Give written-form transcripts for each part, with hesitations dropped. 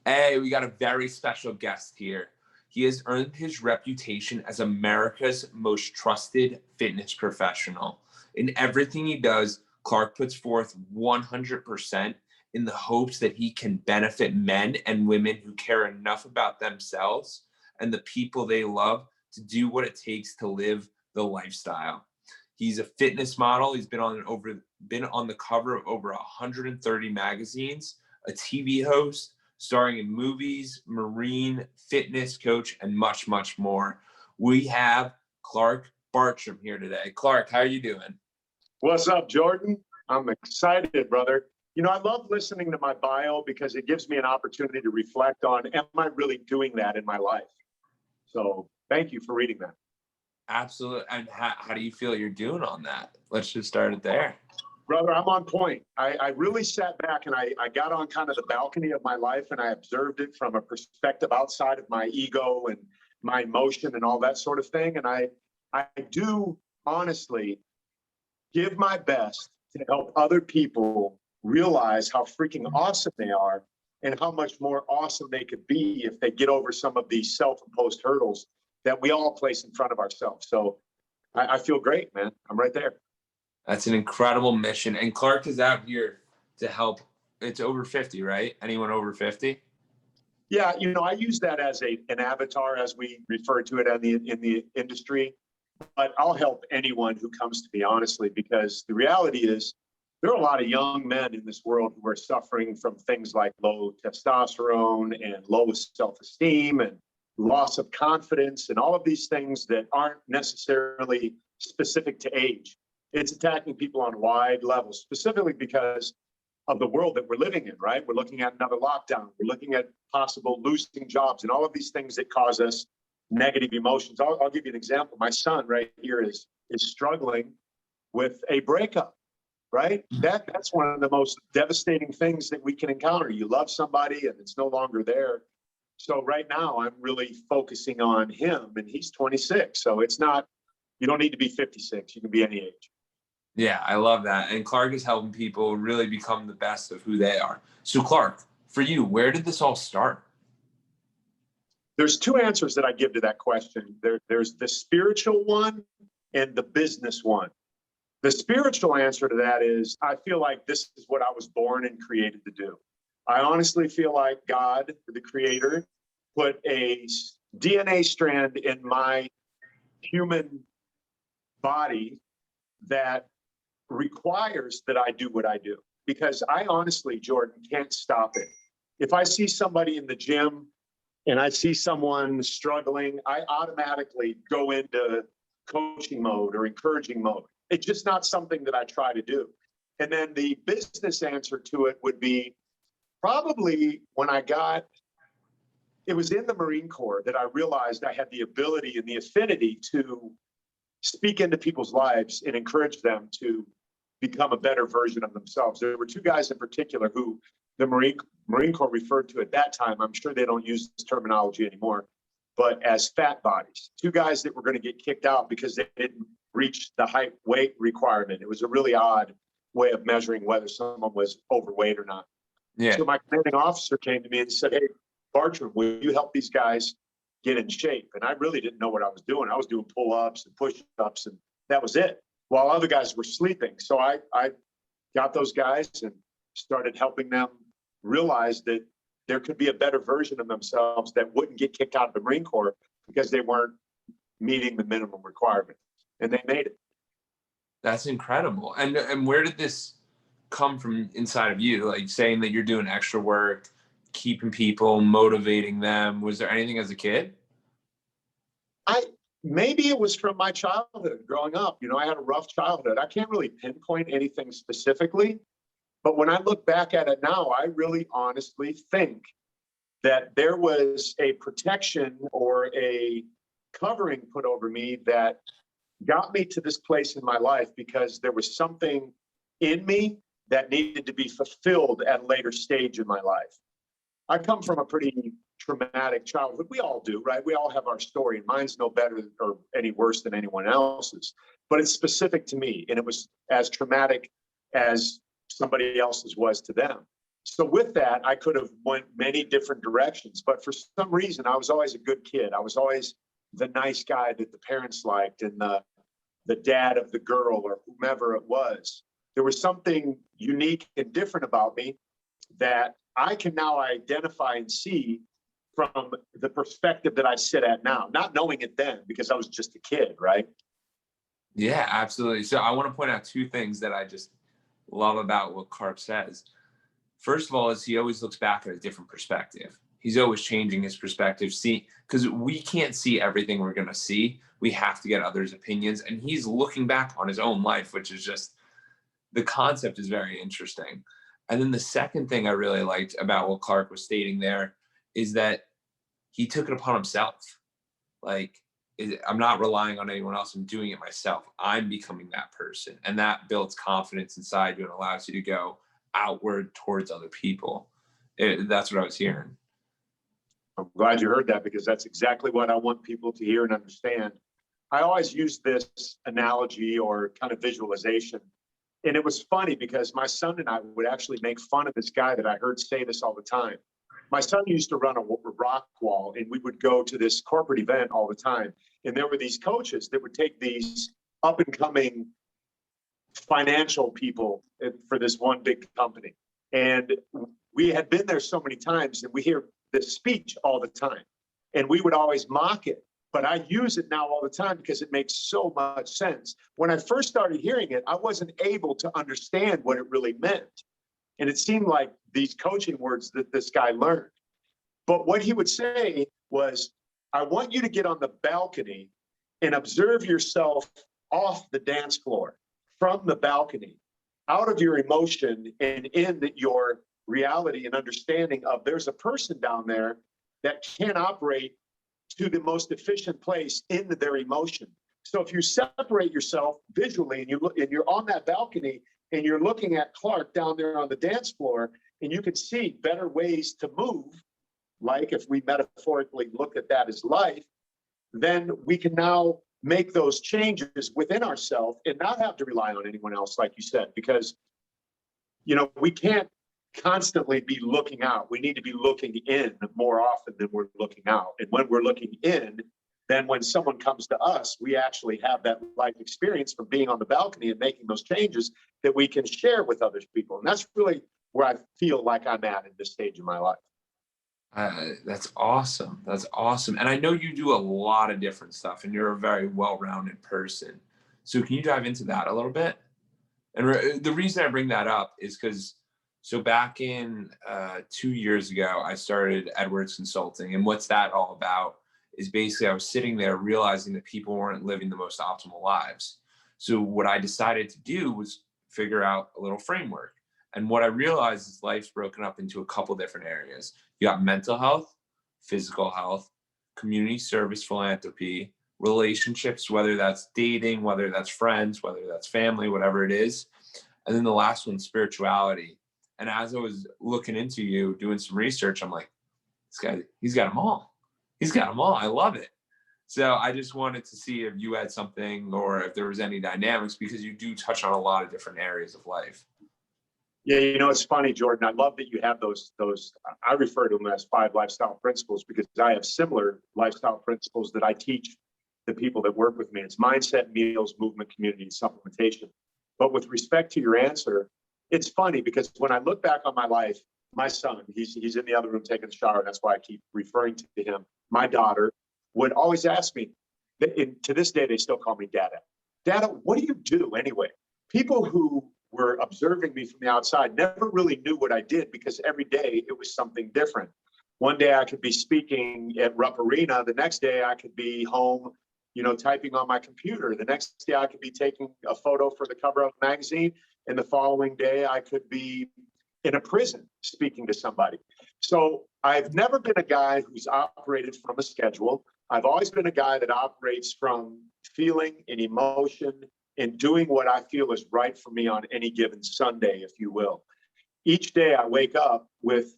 Hey, we got a very special guest here. He has earned his reputation as America's most trusted fitness professional. In everything he does, Clark puts forth 100% in the hopes that he can benefit men and women who care enough about themselves and the people they love to do what it takes to live the lifestyle. He's a fitness model. He's been on the cover of over 130 magazines, a TV host, starring in movies, marine, fitness coach, and much, much more. We have Clark Bartram here today. Clark, how are you doing? What's up, Jordan? I'm excited, brother. You know, I love listening to my bio because it gives me an opportunity to reflect on, am I really doing that in my life? So thank you for reading that. Absolutely. And how do you feel you're doing on that? Let's just start it there. Brother, I'm on point. I really sat back and I got on kind of the balcony of my life and I observed it from a perspective outside of my ego and my emotion and all that sort of thing. And I do honestly give my best to help other people realize how freaking awesome they are and how much more awesome they could be if they get over some of these self-imposed hurdles that we all place in front of ourselves. So I feel great, man. I'm right there. That's an incredible mission. And Clark is out here to help. It's over 50, right? Anyone over 50? Yeah, you know, I use that as an avatar, as we refer to it in the industry. But I'll help anyone who comes to me, honestly, because the reality is there are a lot of young men in this world who are suffering from things like low testosterone and low self-esteem and loss of confidence and all of these things that aren't necessarily specific to age. It's attacking people on wide levels, specifically because of the world that we're living in, right? We're looking at another lockdown. We're looking at possible losing jobs and all of these things that cause us negative emotions. I'll give you an example. My son right here is struggling with a breakup, right? That's one of the most devastating things that we can encounter. You love somebody and it's no longer there. So right now I'm really focusing on him and he's 26. So it's not, you don't need to be 56. You can be any age. Yeah, I love that. And Clark is helping people really become the best of who they are. So Clark, for you, where did this all start? There's two answers that I give to that question. There's the spiritual one and the business one. The spiritual answer to that is, I feel like this is what I was born and created to do. I honestly feel like God, the creator, put a DNA strand in my human body that requires that I do what I do. Because I honestly, Jordan, can't stop it. If I see somebody in the gym and I see someone struggling, I automatically go into coaching mode or encouraging mode. It's just not something that I try to do. And then the business answer to it would be probably when it was in the Marine Corps that I realized I had the ability and the affinity to speak into people's lives and encourage them to become a better version of themselves. There were two guys in particular who the Marine Corps referred to at that time. I'm sure they don't use this terminology anymore, but as fat bodies. Two guys that were going to get kicked out because they didn't reach the height weight requirement. It was a really odd way of measuring whether someone was overweight or not. Yeah. So my commanding officer came to me and said, "Hey, Bartram, will you help these guys get in shape?" And I really didn't know what I was doing. I was doing pull-ups and push-ups, and that was it, while other guys were sleeping. So I got those guys and started helping them realize that there could be a better version of themselves that wouldn't get kicked out of the Marine Corps because they weren't meeting the minimum requirement. And they made it. That's incredible. And where did this come from inside of you? Like saying that you're doing extra work, keeping people, motivating them. Was there anything as a kid? Maybe it was from my childhood growing up. You know, I had a rough childhood. I can't really pinpoint anything specifically, but when I look back at it now, I really honestly think that there was a protection or a covering put over me that got me to this place in my life because there was something in me that needed to be fulfilled at a later stage in my life. I come from a pretty traumatic childhood. We all do, right? We all have our story, and mine's no better or any worse than anyone else's, but it's specific to me, and it was as traumatic as somebody else's was to them. So with that, I could have went many different directions, but for some reason, I was always a good kid. I was always the nice guy that the parents liked, and the dad of the girl or whomever it was. There was something unique and different about me that I can now identify and see from the perspective that I sit at now, not knowing it then because I was just a kid, right? Yeah, absolutely. So I want to point out two things that I just love about what Clark says. First of all, is he always looks back at a different perspective. He's always changing his perspective. See, because we can't see everything we're going to see. We have to get others' opinions. And he's looking back on his own life, which is just, the concept is very interesting. And then the second thing I really liked about what Clark was stating there is that he took it upon himself. Like, I'm not relying on anyone else. I'm doing it myself. I'm becoming that person. And that builds confidence inside you and allows you to go outward towards other people. That's what I was hearing. I'm glad you heard that because that's exactly what I want people to hear and understand. I always use this analogy or kind of visualization. And it was funny because my son and I would actually make fun of this guy that I heard say this all the time. My son used to run a rock wall, and we would go to this corporate event all the time. And there were these coaches that would take these up and coming financial people for this one big company. And we had been there so many times and we hear this speech all the time. And we would always mock it. But I use it now all the time because it makes so much sense. When I first started hearing it, I wasn't able to understand what it really meant. And it seemed like these coaching words that this guy learned. But what he would say was, I want you to get on the balcony and observe yourself off the dance floor, from the balcony, out of your emotion and in your reality and understanding of there's a person down there that can operate to the most efficient place in their emotion. So if you separate yourself visually and you're on that balcony and you're looking at Clark down there on the dance floor, and you can see better ways to move, like if we metaphorically look at that as life, then we can now make those changes within ourselves and not have to rely on anyone else, like you said, because, we can't constantly be looking out. We need to be looking in more often than we're looking out. And when we're looking in, then when someone comes to us, we actually have that life experience from being on the balcony and making those changes that we can share with other people. And that's really where I feel like I'm at in this stage of my life. That's awesome. That's awesome. And I know you do a lot of different stuff and you're a very well-rounded person. So can you dive into that a little bit? And the reason I bring that up is because, so back in 2 years ago, I started Edwards Consulting. And what's that all about is basically I was sitting there realizing that people weren't living the most optimal lives. So what I decided to do was figure out a little framework. And what I realized is life's broken up into a couple different areas. You got mental health, physical health, community service, philanthropy, relationships, whether that's dating, whether that's friends, whether that's family, whatever it is. And then the last one, spirituality. And as I was looking into you, doing some research, I'm like, this guy, he's got them all. He's got them all. I love it. So I just wanted to see if you had something or if there was any dynamics, because you do touch on a lot of different areas of life. Yeah, it's funny, Jordan. I love that you have those. I refer to them as 5 lifestyle principles because I have similar lifestyle principles that I teach the people that work with me. It's mindset, meals, movement, community, and supplementation. But with respect to your answer, it's funny because when I look back on my life, my son, he's in the other room taking a shower. That's why I keep referring to him. My daughter would always ask me, to this day, they still call me Dada. Dada, what do you do anyway? People who were observing me from the outside never really knew what I did because every day it was something different. One day I could be speaking at Rupp Arena. The next day I could be home, typing on my computer. The next day I could be taking a photo for the cover of a magazine. And the following day I could be in a prison speaking to somebody. So I've never been a guy who's operated from a schedule. I've always been a guy that operates from feeling and emotion and doing what I feel is right for me on any given Sunday, if you will. Each day I wake up with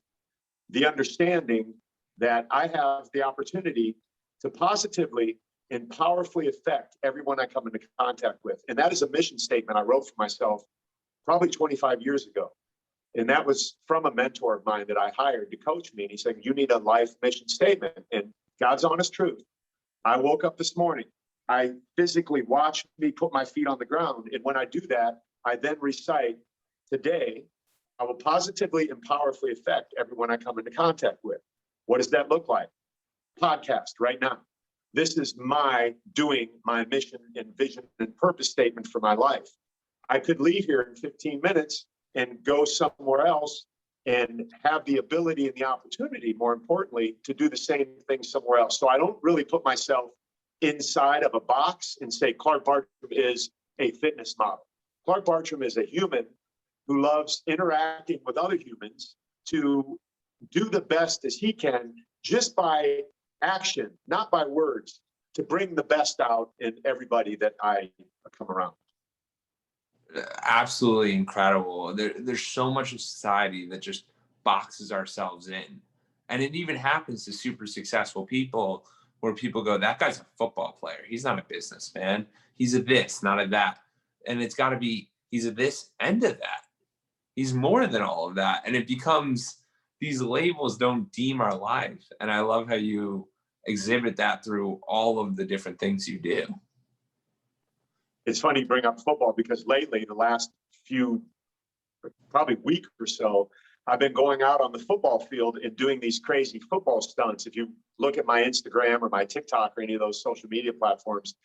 the understanding that I have the opportunity to positively and powerfully affect everyone I come into contact with. And that is a mission statement I wrote for myself probably 25 years ago. And that was from a mentor of mine that I hired to coach me. And he said, you need a life mission statement. And God's honest truth. I woke up this morning. I physically watched me put my feet on the ground. And when I do that, I then recite, today, I will positively and powerfully affect everyone I come into contact with. What does that look like? Podcast right now. This is my doing my mission and vision and purpose statement for my life. I could leave here in 15 minutes and go somewhere else and have the ability and the opportunity, more importantly, to do the same thing somewhere else. So I don't really put myself inside of a box and say Clark Bartram is a fitness model. Clark Bartram is a human who loves interacting with other humans to do the best as he can just by action, not by words, to bring the best out in everybody that I come around. Absolutely incredible. There's so much of society that just boxes ourselves in. And it even happens to super successful people where people go, that guy's a football player. He's not a businessman. He's a this, not a that. And it's got to be, he's a this and a that. He's more than all of that. And it becomes, these labels don't deem our life. And I love how you exhibit that through all of the different things you do. It's funny you bring up football because lately, the last few, probably week or so, I've been going out on the football field and doing these crazy football stunts. If you look at my Instagram or my TikTok or any of those social media platforms,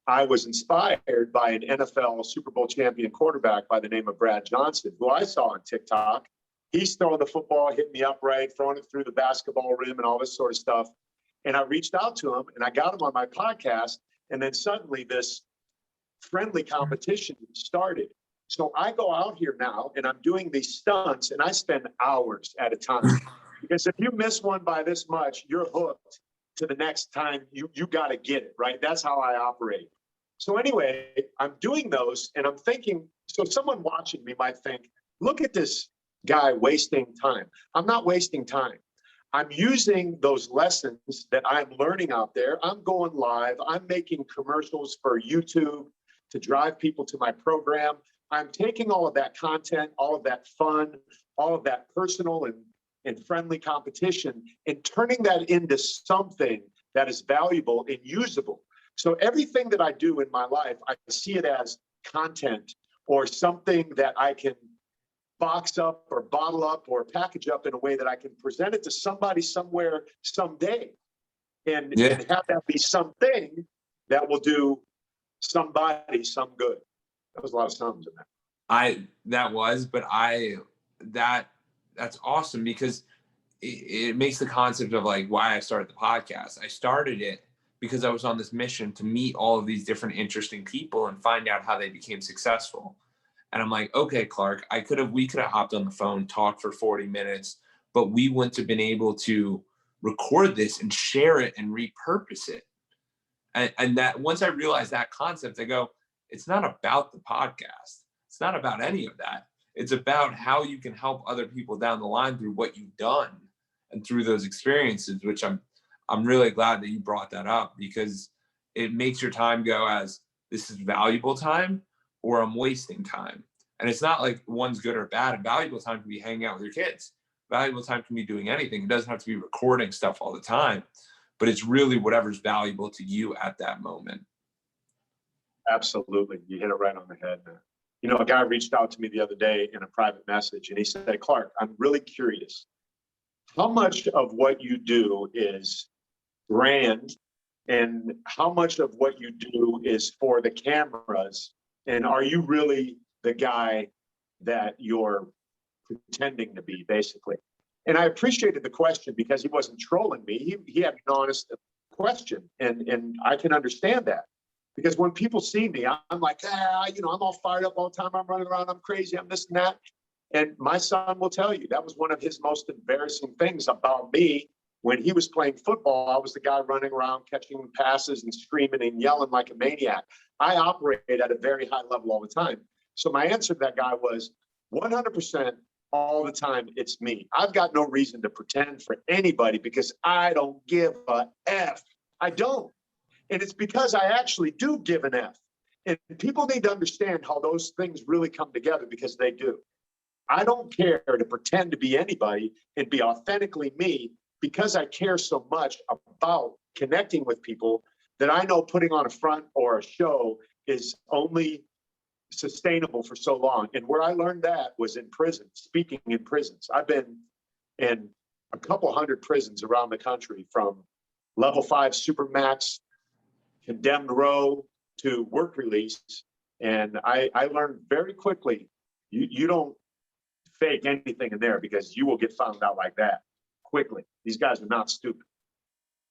I was inspired by an NFL Super Bowl champion quarterback by the name of Brad Johnson, who I saw on TikTok. He's throwing the football, hitting the upright, throwing it through the basketball rim and all this sort of stuff. And I reached out to him and I got him on my podcast. And then suddenly this friendly competition started. So I go out here now and I'm doing these stunts and I spend hours at a time. Because if you miss one by this much, you're hooked to the next time. You got to get it, right? That's how I operate. So anyway, I'm doing those and I'm thinking, so someone watching me might think, look at this guy wasting time. I'm not wasting time. I'm using those lessons that I'm learning out there. I'm going live. I'm making commercials for YouTube to drive people to my program. I'm taking all of that content, all of that fun, all of that personal and friendly competition and turning that into something that is valuable and usable. So everything that I do in my life, I see it as content or something that I can box up or bottle up or package up in a way that I can present it to somebody somewhere someday and have that be something that will do somebody some good. That was a lot of sums in that. That's awesome because it makes the concept of like why I started the podcast. I started it because I was on this mission to meet all of these different interesting people and find out how they became successful. And I'm like, okay, Clark, we could have hopped on the phone, talked for 40 minutes, but we wouldn't have been able to record this and share it and repurpose it. And that once I realized that concept, I go, it's not about the podcast. It's not about any of that. It's about how you can help other people down the line through what you've done and through those experiences, which I'm really glad that you brought that up because it makes your time go as this is valuable time or I'm wasting time. And it's not like one's good or bad. Valuable time can be hanging out with your kids. Valuable time can be doing anything. It doesn't have to be recording stuff all the time, but it's really whatever's valuable to you at that moment. Absolutely. You hit it right on the head, man. You know, a guy reached out to me the other day in a private message and he said, Clark, I'm really curious. How much of what you do is brand and how much of what you do is for the cameras? And are you really the guy that you're pretending to be, basically? And I appreciated the question because he wasn't trolling me. He had an honest question, and I can understand that. Because when people see me, I'm like, I'm all fired up all the time. I'm running around. I'm crazy. I'm this and that. And my son will tell you that was one of his most embarrassing things about me. When he was playing football, I was the guy running around catching passes and screaming and yelling like a maniac. I operate at a very high level all the time. So my answer to that guy was 100% all the time, it's me. I've got no reason to pretend for anybody because I don't give a F. I don't. And it's because I actually do give an F. And people need to understand how those things really come together because they do. I don't care to pretend to be anybody and be authentically me because I care so much about connecting with people that I know putting on a front or a show is only sustainable for so long. And where I learned that was in prison, speaking in prisons. I've been in a couple hundred prisons around the country, from level 5 supermax, condemned row to work release. And I learned very quickly, you don't fake anything in there because you will get found out like that quickly. These guys are not stupid.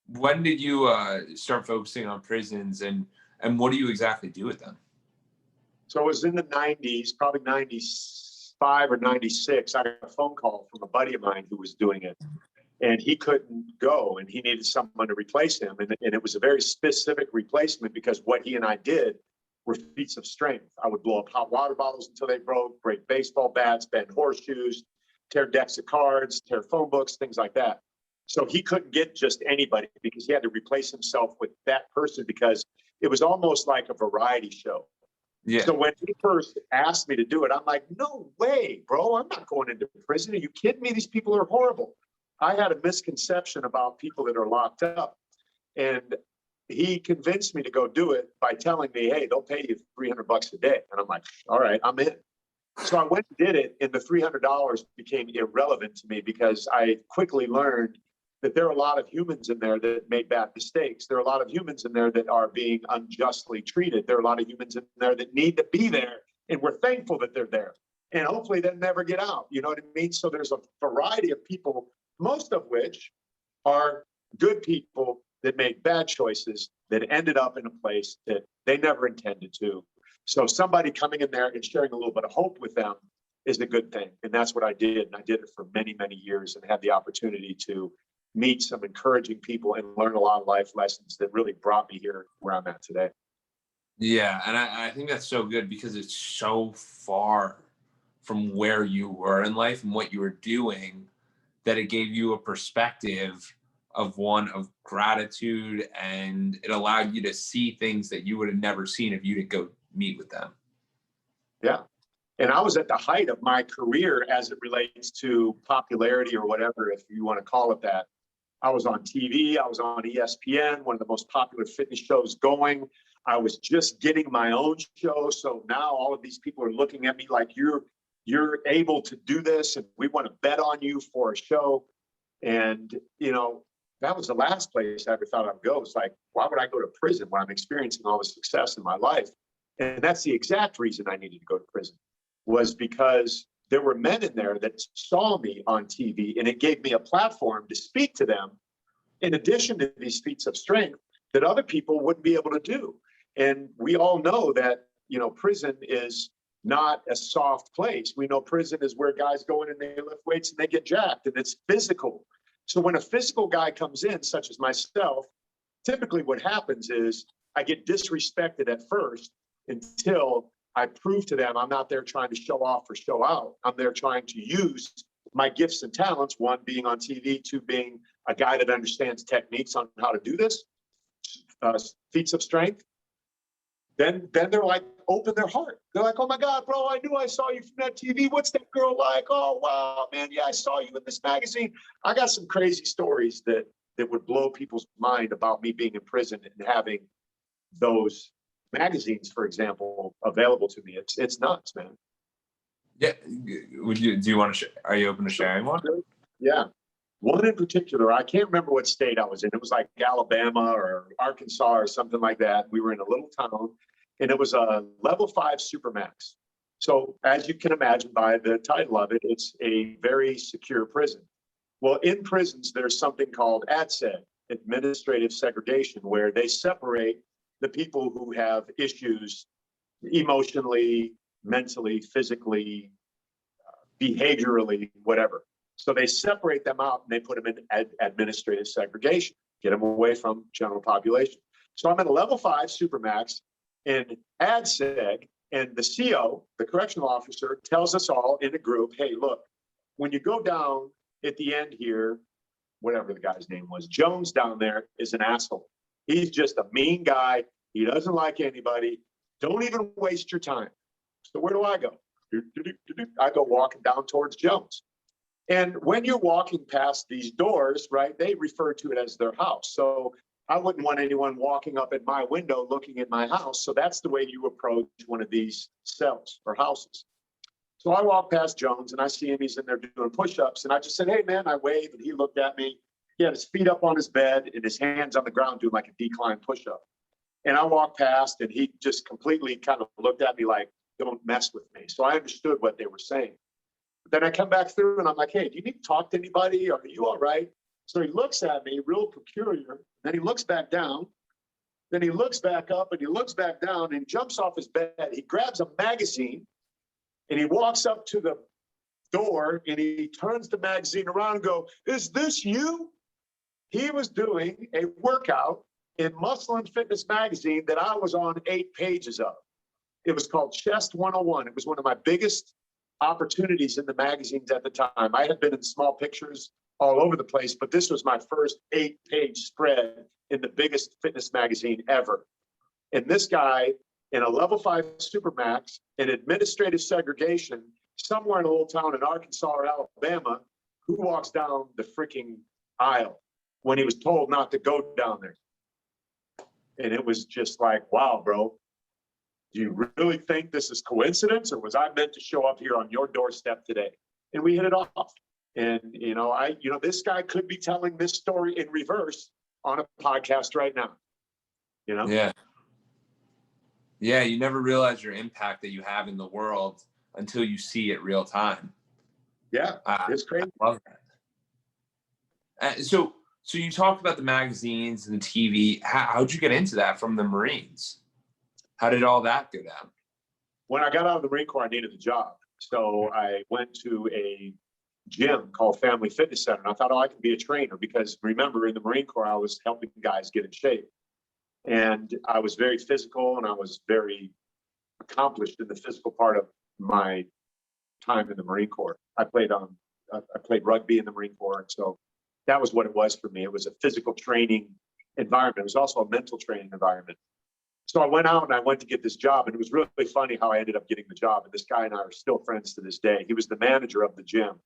When did you start focusing on prisons, and what do you exactly do with them? So it was in the 90s, probably 95 or 96. I got a phone call from a buddy of mine who was doing it, and he couldn't go, and he needed someone to replace him. And it was a very specific replacement because what he and I did were feats of strength. I would blow up hot water bottles until they broke, break baseball bats, bend horseshoes, tear decks of cards, tear phone books, things like that. So he couldn't get just anybody because he had to replace himself with that person, because it was almost like a variety show. Yeah. So when he first asked me to do it, I'm like, no way, bro. I'm not going into prison. Are you kidding me? These people are horrible. I had a misconception about people that are locked up. And he convinced me to go do it by telling me, hey, they'll pay you $300 a day. And I'm like, all right, I'm in. So I went and did it, and the $300 became irrelevant to me because I quickly learned that there are a lot of humans in there that made bad mistakes. There are a lot of humans in there that are being unjustly treated. There are a lot of humans in there that need to be there, and we're thankful that they're there. And hopefully they'll never get out. You know what I mean? So there's a variety of people, most of which are good people that made bad choices that ended up in a place that they never intended to. So somebody coming in there and sharing a little bit of hope with them is a good thing. And that's what I did. And I did it for many, many years, and had the opportunity to meet some encouraging people and learn a lot of life lessons that really brought me here where I'm at today. Yeah, and I think that's so good because it's so far from where you were in life and what you were doing that it gave you a perspective of one of gratitude, and it allowed you to see things that you would have never seen if you didn't go meet with them. Yeah. And I was at the height of my career as it relates to popularity, or whatever, if you want to call it that. I was on TV. I was on ESPN, one of the most popular fitness shows going. I was just getting my own show. So now all of these people are looking at me like, you're able to do this, and we want to bet on you for a show. And, that was the last place I ever thought I'd go. It's like, why would I go to prison when I'm experiencing all the success in my life? And that's the exact reason I needed to go to prison, was because there were men in there that saw me on TV, and it gave me a platform to speak to them in addition to these feats of strength that other people wouldn't be able to do. And we all know that, prison is not a soft place. We know prison is where guys go in and they lift weights and they get jacked, and it's physical. So when a physical guy comes in, such as myself, typically what happens is I get disrespected at first until I prove to them I'm not there trying to show off or show out. I'm there trying to use my gifts and talents, one being on TV, two being a guy that understands techniques on how to do this, feats of strength. Then they're like, open their heart. They're like, oh my God, bro, I knew I saw you from that TV. What's that girl like? Oh, wow, man. Yeah, I saw you in this magazine. I got some crazy stories that would blow people's mind about me being in prison and having those magazines, for example, available to me. It's nuts, man. Yeah. Do you want to, are you open to sharing one? Yeah. One in particular, I can't remember what state I was in. It was like Alabama or Arkansas or something like that. We were in a little town, and it was a level 5 supermax. So as you can imagine by the title of it, it's a very secure prison. Well, in prisons, there's something called ADSEG, administrative segregation, where they separate the people who have issues emotionally, mentally, physically, behaviorally, whatever. So they separate them out and they put them in administrative segregation, get them away from general population. So I'm at a level 5 supermax in ADSEG, and the CO, the correctional officer, tells us all in a group, hey, look, when you go down at the end here, whatever the guy's name was, Jones down there is an asshole. He's just a mean guy. He doesn't like anybody. Don't even waste your time. So where do I go? I go walking down towards Jones. And when you're walking past these doors, right, they refer to it as their house. So I wouldn't want anyone walking up at my window looking at my house. So that's the way you approach one of these cells or houses. So I walk past Jones and I see him, he's in there doing push-ups. And I just said, hey, man, I waved and he looked at me. He had his feet up on his bed and his hands on the ground doing like a decline push-up. And I walked past and he just completely kind of looked at me like, don't mess with me. So I understood what they were saying. But then I come back through and I'm like, hey, do you need to talk to anybody? Are you all right? So he looks at me real peculiar. Then he looks back down. Then he looks back up and he looks back down and he jumps off his bed. He grabs a magazine and he walks up to the door and he turns the magazine around and go, is this you? He was doing a workout in Muscle and Fitness magazine that I was on 8 pages of. It was called Chest 101. It was one of my biggest opportunities in the magazines at the time. I had been in small pictures all over the place, but this was my first 8-page spread in the biggest fitness magazine ever. And this guy in a level 5 Supermax in administrative segregation, somewhere in a little town in Arkansas or Alabama, who walks down the freaking aisle when he was told not to go down there. And it was just like, wow, bro, do you really think this is coincidence, or was I meant to show up here on your doorstep today? And we hit it off. And, this guy could be telling this story in reverse on a podcast right now, Yeah. Yeah, you never realize your impact that you have in the world until you see it real time. Yeah, it's crazy. I love that. So you talked about the magazines and the TV. How'd you get into that from the Marines? How did all that go down? When I got out of the Marine Corps, I needed a job. So I went to a gym called Family Fitness Center. And I thought, I could be a trainer because remember, in the Marine Corps, I was helping guys get in shape. And I was very physical and I was very accomplished in the physical part of my time in the Marine Corps. I played rugby in the Marine Corps. And so that was what it was for me. It was a physical training environment. It was also a mental training environment. So I went out and I went to get this job, and it was really funny how I ended up getting the job. And this guy and I are still friends to this day. He was the manager of the gym.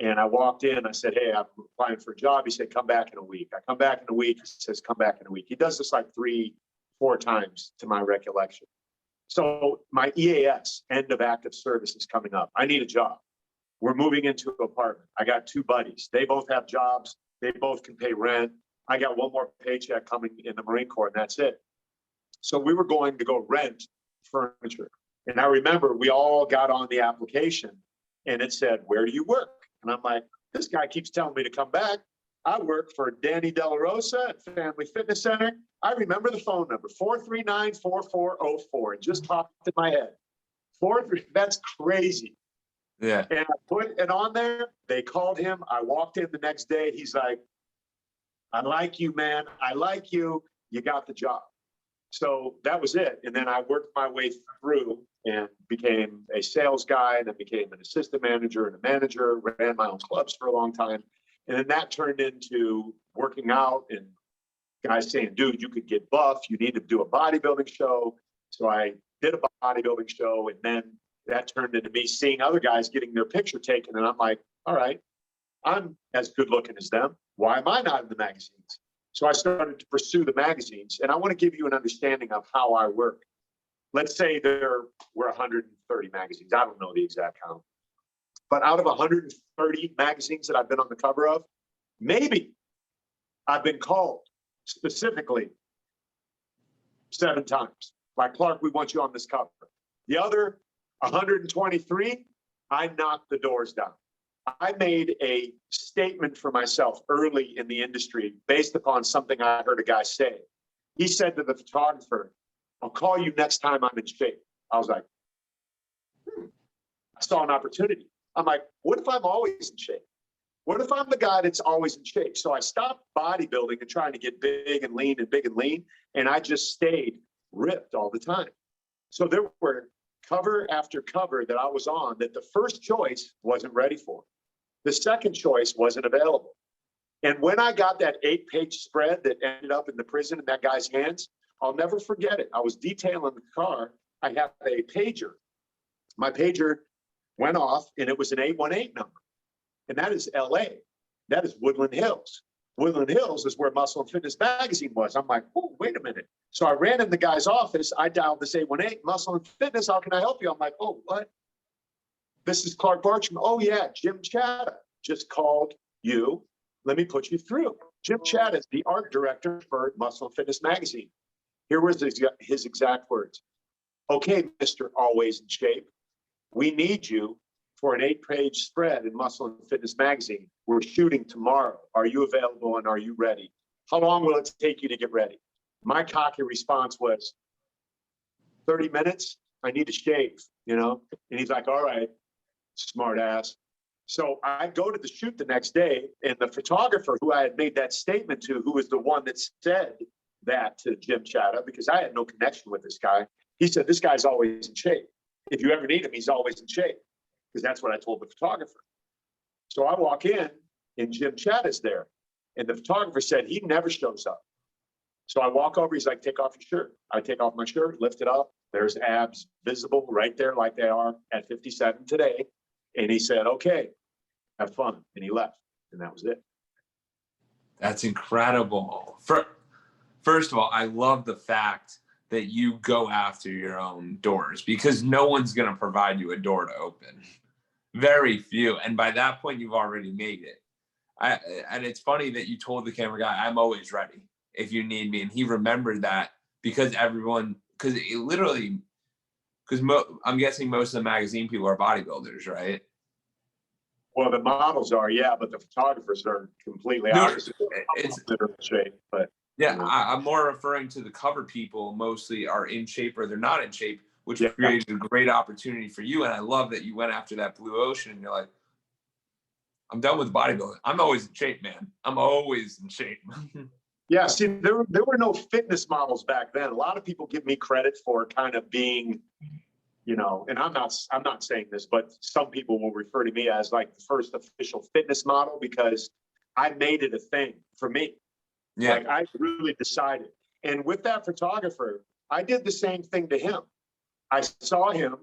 And I walked in, I said, hey, I'm applying for a job. He said, come back in a week. I come back in a week. He says, come back in a week. He does this like 3-4 times to my recollection. So my EAS, end of active service, is coming up. I need a job. We're moving into an apartment. I got 2 buddies. They both have jobs. They both can pay rent. I got one more paycheck coming in the Marine Corps, and that's it. So we were going to go rent furniture. And I remember we all got on the application and it said, where do you work? And I'm like, this guy keeps telling me to come back. I work for Danny De La Rosa at Family Fitness Center. I remember the phone number, 439-4404. It just popped in my head. 43, that's crazy. Yeah. And I put it on there. They called him. I walked in the next day. He's like, I like you, man. I like you. You got the job. So that was it. And then I worked my way through and became a sales guy, and then became an assistant manager and a manager, ran my own clubs for a long time. And then that turned into working out and guys saying, dude, you could get buff. You need to do a bodybuilding show. So I did a bodybuilding show, and then that turned into me seeing other guys getting their picture taken. And I'm like, all right, I'm as good looking as them. Why am I not in the magazines? So I started to pursue the magazines, and I want to give you an understanding of how I work. Let's say there were 130 magazines. I don't know the exact count. But out of 130 magazines that I've been on the cover of, maybe I've been called specifically 7 times. Like, Clark, we want you on this cover. The other 123, I knocked the doors down. I made a statement for myself early in the industry based upon something I heard a guy say. He said to the photographer, I'll call you next time I'm in shape. I was like, I saw an opportunity. I'm like, what if I'm always in shape? What if I'm the guy that's always in shape? So I stopped bodybuilding and trying to get big and lean and big and lean. And I just stayed ripped all the time. So there were cover after cover that I was on that the first choice wasn't ready for. The second choice wasn't available. And when I got that 8-page spread that ended up in the prison in that guy's hands, I'll never forget it. I was detailing the car. I have a pager. My pager went off and it was an 818 number. And that is LA. That is Woodland Hills. Woodland Hills is where Muscle and Fitness Magazine was. I'm like, oh, wait a minute. So I ran in the guy's office. I dialed this 818, Muscle and Fitness. How can I help you? I'm like, oh, what? This is Clark Bartram. Oh, yeah, Jim Chatta just called you. Let me put you through. Jim Chatta is the art director for Muscle and Fitness Magazine. Here was his exact words. Okay, Mr. Always in Shape, we need you for an 8-page spread in Muscle and Fitness Magazine. We're shooting tomorrow. Are you available and are you ready? How long will it take you to get ready? My cocky response was 30 minutes. I need to shave, you know? And he's like, all right, smart ass. So I go to the shoot the next day, and the photographer who I had made that statement to, who was the one that said that to Jim Chatta, because I had no connection with this guy, he said, this guy's always in shape. If you ever need him, he's always in shape, because that's what I told the photographer. So I walk in, and Jim Chatta's there, and the photographer said he never shows up. So I walk over, he's like, take off your shirt. I take off my shirt, lift it up. There's abs visible right there like they are at 57 today. And he said, okay, have fun. And he left. And that was it. That's incredible. First of all, I love the fact that you go after your own doors, because no one's going to provide you a door to open. Very few. And by that point, you've already made it. And it's funny that you told the camera guy, I'm always ready if you need me. And he remembered that, because I'm guessing most of the magazine people are bodybuilders, right? Well, the models are, yeah, but the photographers are completely opposite. It's shape, but yeah, you know. I'm more referring to the cover people. Mostly are in shape or they're not in shape, which created a great opportunity for you. And I love that you went after that blue ocean. And you're like, I'm done with bodybuilding. I'm always in shape, man. I'm always in shape. Yeah, see, there were no fitness models back then. A lot of people give me credit for kind of being, you know, and I'm not saying this, but some people will refer to me as like the first official fitness model, because I made it a thing for me. Yeah. Like I really decided. And with that photographer, I did the same thing to him. I saw him.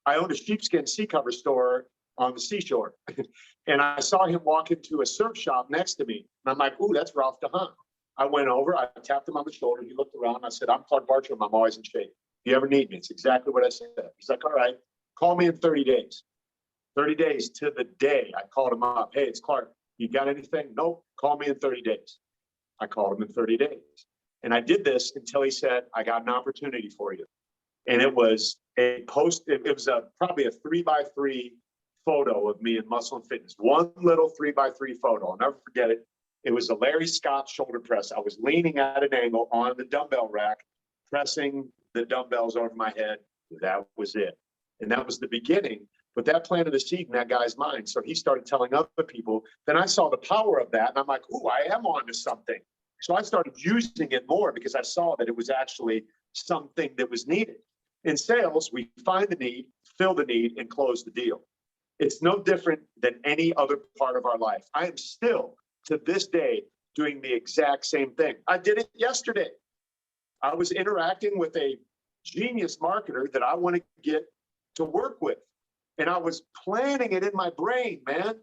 I owned a sheepskin sea cover store on the seashore. And I saw him walk into a surf shop next to me. And I'm like, ooh, that's Ralph DeHaan. I went over, I tapped him on the shoulder. He looked around. I said, I'm Clark Bartram. I'm always in shape. If you ever need me, it's exactly what I said. He's like, all right, call me in 30 days. 30 days to the day. I called him up. Hey, it's Clark. You got anything? Nope. Call me in 30 days. I called him in 30 days. And I did this until he said, I got an opportunity for you. And it was a post. It was probably a 3x3 photo of me in Muscle and Fitness. One little 3x3 photo. I'll never forget it. It was a Larry Scott shoulder press. I was leaning at an angle on the dumbbell rack, pressing the dumbbells over my head. That was it. And that was the beginning. But that planted a seed in that guy's mind. So he started telling other people. Then I saw the power of that. And I'm like, ooh, I am onto something. So I started using it more, because I saw that it was actually something that was needed. In sales, we find the need, fill the need, and close the deal. It's no different than any other part of our life. I am still, to this day, doing the exact same thing. I did it yesterday. I was interacting with a genius marketer that I want to get to work with. And I was planning it in my brain, man.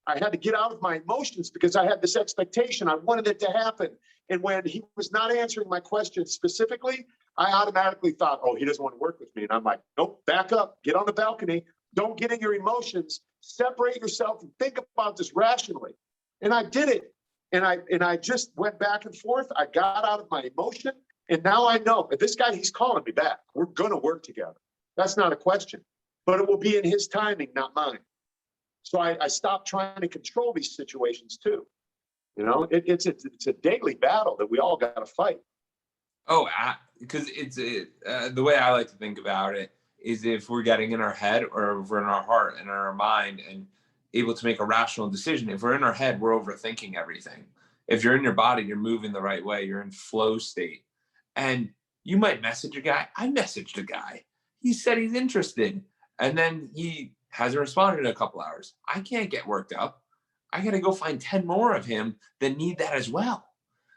I had to get out of my emotions, because I had this expectation. I wanted it to happen. And when he was not answering my question specifically, I automatically thought, oh, he doesn't want to work with me. And I'm like, nope, back up, get on the balcony. Don't get in your emotions. Separate yourself and think about this rationally. And I did it. And I just went back and forth. I got out of my emotion. And now I know that this guy, he's calling me back. We're going to work together. That's not a question. But it will be in his timing, not mine. So I stopped trying to control these situations too. You know, it's a daily battle that we all got to fight. Oh, because the way I like to think about it is, if we're getting in our head, or if we're in our heart and in our mind and able to make a rational decision. If we're in our head, we're overthinking everything. If you're in your body, you're moving the right way. You're in flow state. And you might message a guy. I messaged a guy. He said he's interested. And then he hasn't responded in a couple hours. I can't get worked up. I got to go find 10 more of him that need that as well.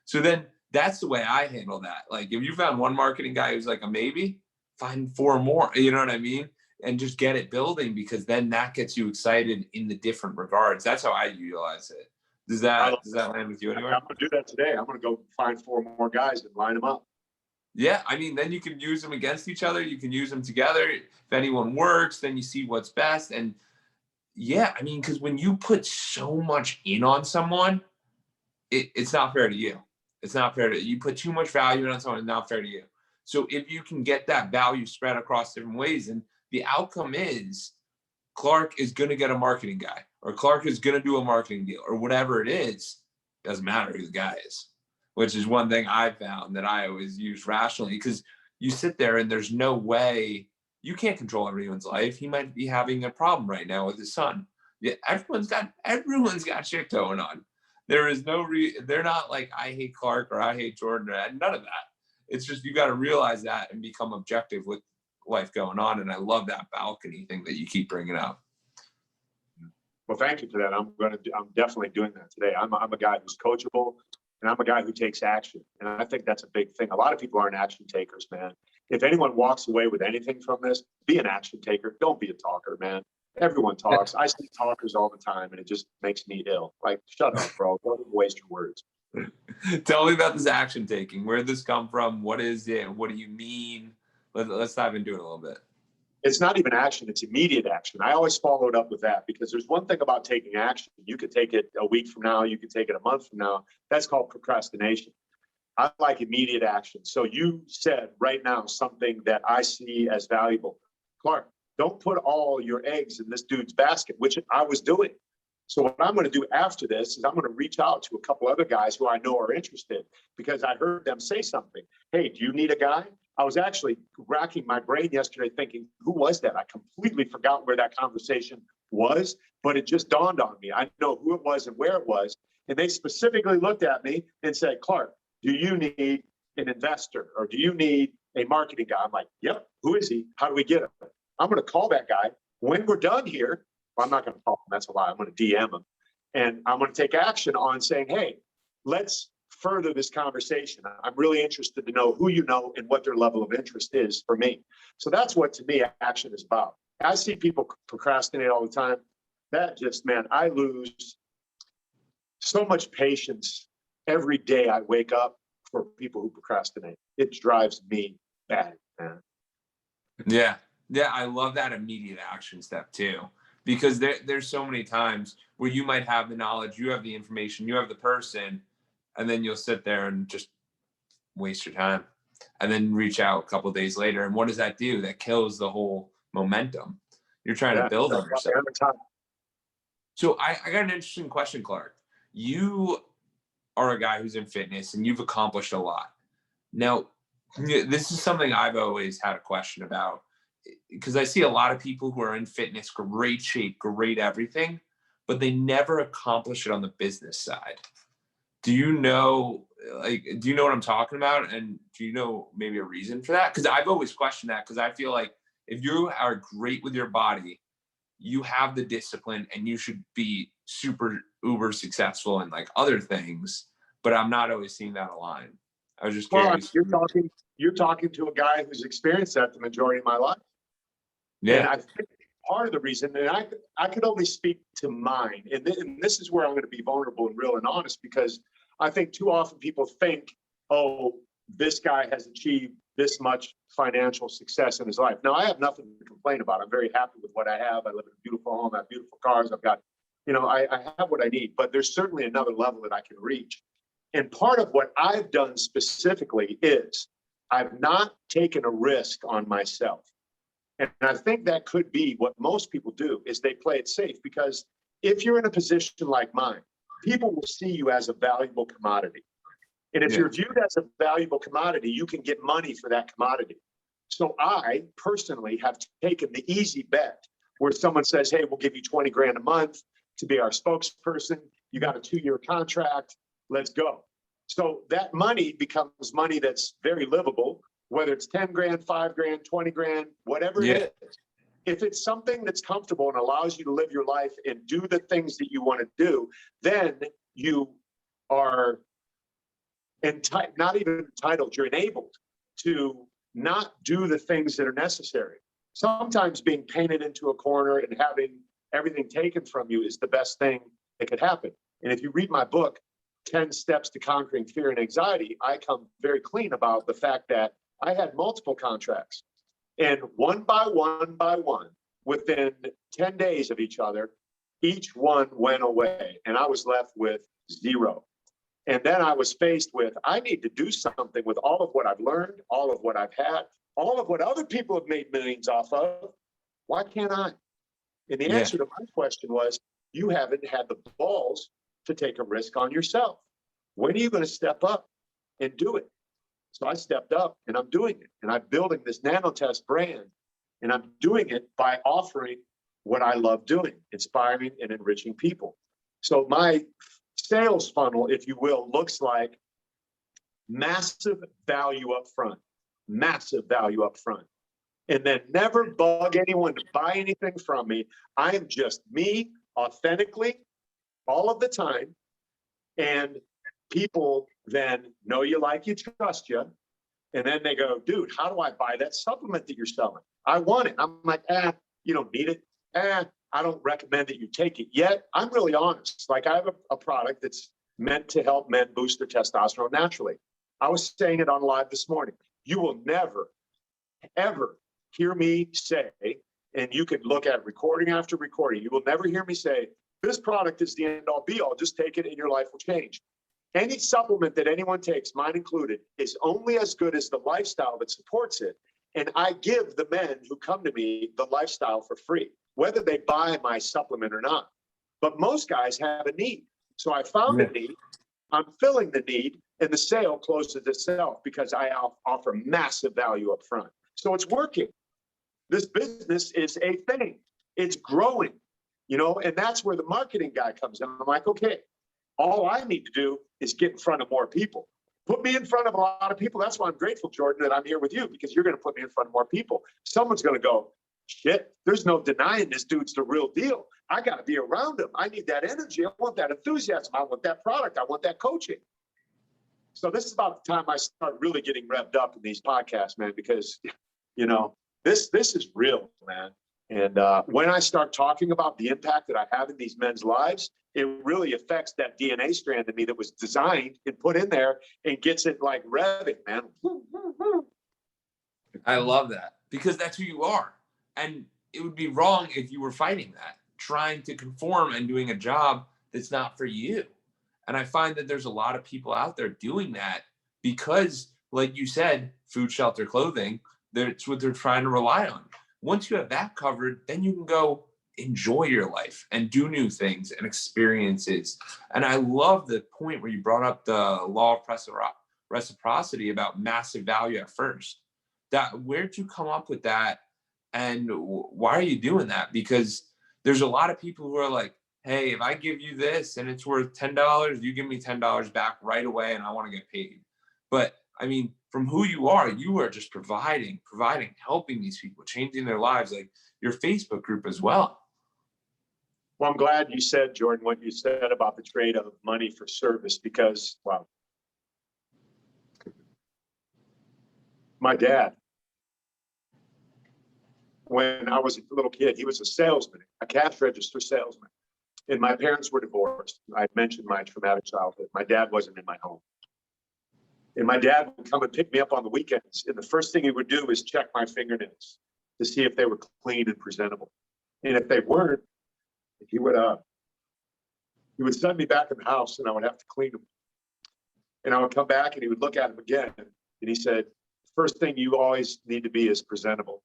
So then that's the way I handle that. Like, if you found one marketing guy who's like a maybe, find 4 more. You know what I mean? and just get it building, because then that gets you excited in the different regards. That's how I utilize it. Does that land with you anywhere? I'm gonna do that today. I'm gonna go find 4 more guys and line them up. Yeah, I mean, then you can use them against each other. You can use them together. If anyone works, then you see what's best. And yeah, I mean, because when you put so much in on someone, it's not fair to you. It's not fair to you. Put too much value in on someone, it's not fair to you. So if you can get that value spread across different ways, and the outcome is Clark is going to get a marketing guy, or Clark is going to do a marketing deal, or whatever it is, doesn't matter who the guy is, which is one thing I found that I always use rationally, because you sit there and there's no way, you can't control everyone's life. He might be having a problem right now with his son. Yeah, everyone's got shit going on. There is they're not like, I hate Clark or I hate Jordan, or none of that. It's just, you got to realize that and become objective with life going on. And I love that balcony thing that you keep bringing up. Well, thank you for that. I'm definitely doing that today. I'm a guy who's coachable, and I'm a guy who takes action. And I think that's a big thing. A lot of people aren't action takers, man. If anyone walks away with anything from this, be an action taker. Don't be a talker, man. Everyone talks. I see talkers all the time, and it just makes me ill. Like, shut up, bro. Don't waste your words. Tell me about this action taking. Where did this come from? What is it? What do you mean? Let's dive into it a little bit. It's not even action, it's immediate action. I always follow it up with that, because there's one thing about taking action. You could take it a week from now, you could take it a month from now. That's called procrastination. I like immediate action. So you said right now something that I see as valuable. Clark, don't put all your eggs in this dude's basket, which I was doing. So what I'm going to do after this is I'm going to reach out to a couple other guys who I know are interested, because I heard them say something. Hey, do you need a guy? I was actually racking my brain yesterday thinking, who was that? I completely forgot where that conversation was, but it just dawned on me. I know who it was and where it was. And they specifically looked at me and said, Clark, do you need an investor, or do you need a marketing guy? I'm like, yep. Who is he? How do we get him? I'm going to call that guy. When we're done here, well, I'm not going to call him. That's a lie. I'm going to DM him. And I'm going to take action on saying, hey, let's further this conversation. I'm really interested to know who you know and what their level of interest is for me. So that's what, to me, action is about. I see people procrastinate all the time. That just, man, I lose so much patience every day I wake up for people who procrastinate. It drives me bad, man. Yeah. Yeah. I love that immediate action step too, because there's so many times where you might have the knowledge, you have the information, you have the person, and then you'll sit there and just waste your time, and then reach out a couple of days later. And what does that do? That kills the whole momentum you're trying to build on yourself. So I got an interesting question, Clark. You are a guy who's in fitness and you've accomplished a lot. Now, this is something I've always had a question about, because I see a lot of people who are in fitness, great shape, great everything, but they never accomplish it on the business side. Do you know what I'm talking about? And do you know maybe a reason for that? Because I've always questioned that, because I feel like if you are great with your body, you have the discipline and you should be super uber successful in like other things, but I'm not always seeing that align. I was just curious. Well, you're talking to a guy who's experienced that the majority of my life. Yeah. And I think part of the reason, and I could only speak to mine, and this is where I'm going to be vulnerable and real and honest, because I think too often people think, oh, this guy has achieved this much financial success in his life. Now, I have nothing to complain about. I'm very happy with what I have. I live in a beautiful home. I have beautiful cars. I've got, I have what I need, but there's certainly another level that I can reach. And part of what I've done specifically is I've not taken a risk on myself. And I think that could be what most people do, is they play it safe, because if you're in a position like mine, people will see you as a valuable commodity. And if you're viewed as a valuable commodity, you can get money for that commodity. So I personally have taken the easy bet where someone says, hey, we'll give you 20 grand a month to be our spokesperson. You got a 2-year contract. Let's go. So that money becomes money that's very livable, whether it's 10 grand, 5 grand, 20 grand, whatever it is. If it's something that's comfortable and allows you to live your life and do the things that you want to do, then you are not even entitled, you're enabled to not do the things that are necessary. sometimes being painted into a corner and having everything taken from you is the best thing that could happen. And if you read my book, 10 Steps to Conquering Fear and Anxiety, I come very clean about the fact that I had multiple contracts. And one by one, within 10 days of each other, each one went away. And I was left with zero. And then I was faced with, I need to do something with all of what I've learned, all of what I've had, all of what other people have made millions off of. Why can't I? And the answer to my question was, you haven't had the balls to take a risk on yourself. When are you going to step up and do it? So I stepped up and I'm doing it. And I'm building this nanotest brand. And I'm doing it by offering what I love doing, inspiring and enriching people. So my sales funnel, if you will, looks like massive value up front, and then never bug anyone to buy anything from me. I am just me authentically all of the time. And people then know you, like you, trust you. And then they go, dude, how do I buy that supplement that you're selling? I want it. I'm like, you don't need it. I don't recommend that you take it yet. I'm really honest. Like, I have a product that's meant to help men boost their testosterone naturally. I was saying it on live this morning. You will never, ever hear me say, and you can look at recording after recording, you will never hear me say, this product is the end all be all. Just take it and your life will change. Any supplement that anyone takes, mine included, is only as good as the lifestyle that supports it. And I give the men who come to me the lifestyle for free, whether they buy my supplement or not. But most guys have a need. So I found a need, I'm filling the need, and the sale closes itself because I offer massive value up front. So it's working. This business is a thing. It's growing, and that's where the marketing guy comes in. I'm like, okay, all I need to do is get in front of more people. Put me in front of a lot of people. That's why I'm grateful, Jordan, that I'm here with you, because you're going to put me in front of more people. Someone's going to go, shit, there's no denying this dude's the real deal. I got to be around him. I need that energy. I want that enthusiasm. I want that product. I want that coaching. So this is about the time I start really getting revved up in these podcasts, man, because, this is real, man. And when I start talking about the impact that I have in these men's lives, it really affects that DNA strand in me that was designed and put in there and gets it like revving, man. I love that, because that's who you are. And it would be wrong if you were fighting that, trying to conform and doing a job that's not for you. And I find that there's a lot of people out there doing that because, like you said, food, shelter, clothing, that's what they're trying to rely on. Once you have that covered, then you can go enjoy your life and do new things and experiences. And I love the point where you brought up the law of reciprocity about massive value at first. Where'd you come up with that? And why are you doing that? Because there's a lot of people who are like, hey, if I give you this and it's worth $10, you give me $10 back right away and I want to get paid. But I mean, from who you are just providing, helping these people, changing their lives, like your Facebook group as well. Well, I'm glad you said, Jordan, what you said about the trade of money for service, because, wow, my dad, when I was a little kid, he was a salesman, a cash register salesman. And my parents were divorced. I mentioned my traumatic childhood. My dad wasn't in my home. And my dad would come and pick me up on the weekends. And the first thing he would do is check my fingernails to see if they were clean and presentable. And if they weren't, he would send me back in the house and I would have to clean them. And I would come back and he would look at them again. And he said, first thing you always need to be is presentable.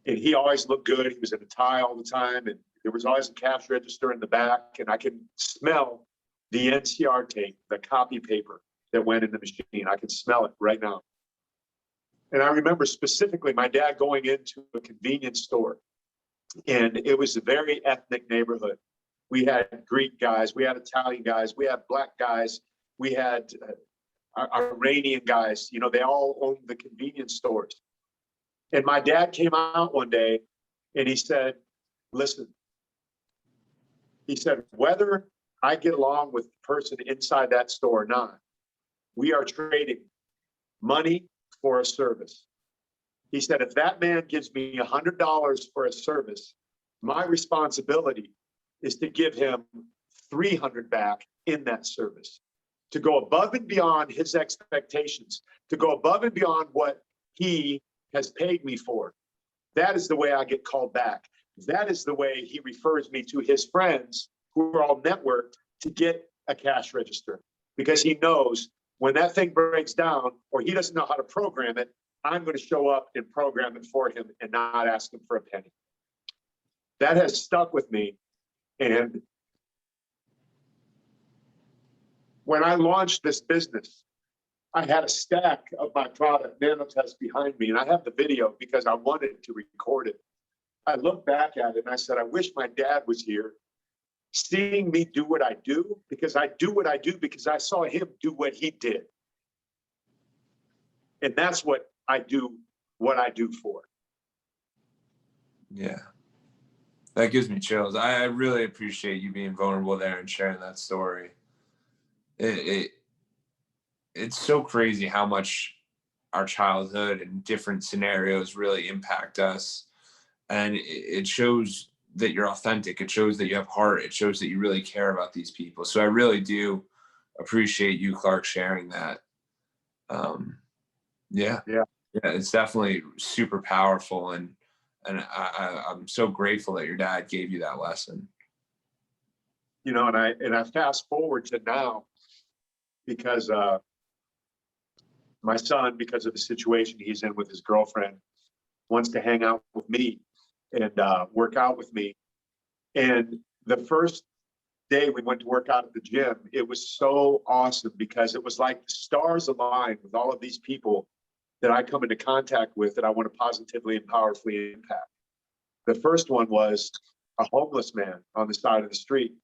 And he always looked good. He was in a tie all the time. And there was always a cash register in the back. And I could smell the NCR tape, the copy paper that went in the machine. I can smell it right now. And I remember specifically my dad going into a convenience store. And it was a very ethnic neighborhood. We had Greek guys, we had Italian guys, we had black guys, we had Iranian guys. They all owned the convenience stores. And my dad came out one day and he said, listen, he said, whether I get along with the person inside that store or not, we are trading money for a service. He said, if that man gives me $100 for a service, my responsibility is to give him 300 back in that service, to go above and beyond his expectations, to go above and beyond what he has paid me for. That is the way I get called back. That is the way he refers me to his friends who are all networked to get a cash register, because he knows when that thing breaks down or he doesn't know how to program it, I'm going to show up and program it for him and not ask him for a penny. That has stuck with me. And when I launched this business, I had a stack of my product, Nanotest, behind me, and I have the video because I wanted to record it. I look back at it and I said, I wish my dad was here, seeing me do what I do, because I do what I do because I saw him do what he did. And that's what I do for. Yeah. That gives me chills. I really appreciate you being vulnerable there and sharing that story. It's so crazy how much our childhood and different scenarios really impact us. And it shows that you're authentic. It shows that you have heart. It shows that you really care about these people. So I really do appreciate you, Clark, sharing that. Yeah, it's definitely super powerful. And I'm so grateful that your dad gave you that lesson. You know, and I fast forward to now, because my son, because of the situation he's in with his girlfriend, wants to hang out with me and work out with me. And the first day we went to work out at the gym, it was so awesome because it was like the stars aligned with all of these people that I come into contact with that I want to positively and powerfully impact. The first one was a homeless man on the side of the street.